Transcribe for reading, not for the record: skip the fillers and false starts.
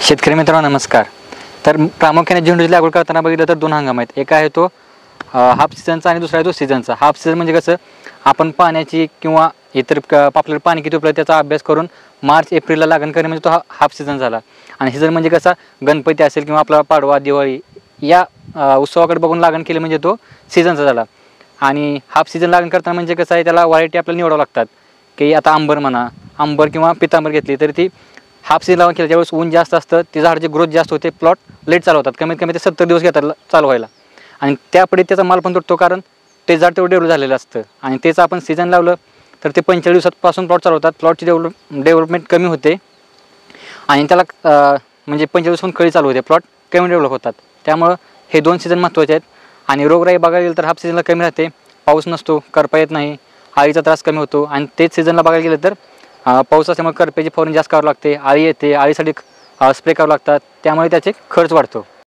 शेतकरी मित्रांनो नमस्कार. तर प्रामुख्याने झेंडूची लागवड करताना बघितलं तर दोन हंगाम आहेत. एक आहे तो हाफ सीझनचा आणि दुसरा आहे तो सीझनचा. हाफ सीझन म्हणजे कसं आपण पाण्याची किंवा इतर आपल्याला पाणी किती उपलब्ध त्याचा अभ्यास करून मार्च एप्रिलला लागण करणे म्हणजे तो हाफ सीझन झाला. आणि सीझन म्हणजे कसा गणपती असेल किंवा आपला पाडवा दिवाळी या उत्सवाकडे बघून लागण केली म्हणजे तो सीझनचा झाला. आणि हाफ सीझन लागण करताना म्हणजे कसं आहे त्याला व्हरायटी आपल्याला निवडावं लागतात की आता आंबर म्हणा, आंबर किंवा पितांबर घेतली तर ती हाफ सीझन लावून केलं ज्यावेळेस ऊन जास्त असतं ते झाडाची ग्रोथ जास्त होते, प्लॉट लेट चालू होतात. कमीत कमी ते 70 दिवस घेतात चालू व्हायला. आणि त्यापुढे त्याचा माल पण तुटतो कारण ते झाड तेवढं डेव्हलप झालेलं असतं. आणि तेच आपण सीझन लावलं तर ते 45 दिवसापासून प्लॉट चालू होतात. प्लॉटची डेव्हलपमेंट कमी होते आणि त्याला म्हणजे 45 दिवसापासून कळी चालू होते, प्लॉट कमी डेव्हलप होतात. त्यामुळं हे दोन सीझन महत्त्वाचे आहेत. आणि रोगराई बघायला गेलं तर हाफ सीझनला कमी राहते, पाऊस नसतो, करपा येत नाही, आळीचा त्रास कमी होतो. आणि तेच सीझनला बघायला गेलं तर पाऊस असल्यामुळे करप्याची फवारणी जास्त करावं लागते, आळी येते, आळीसाठी स्प्रे करावं लागतात, त्यामुळे त्याचे खर्च वाढतो.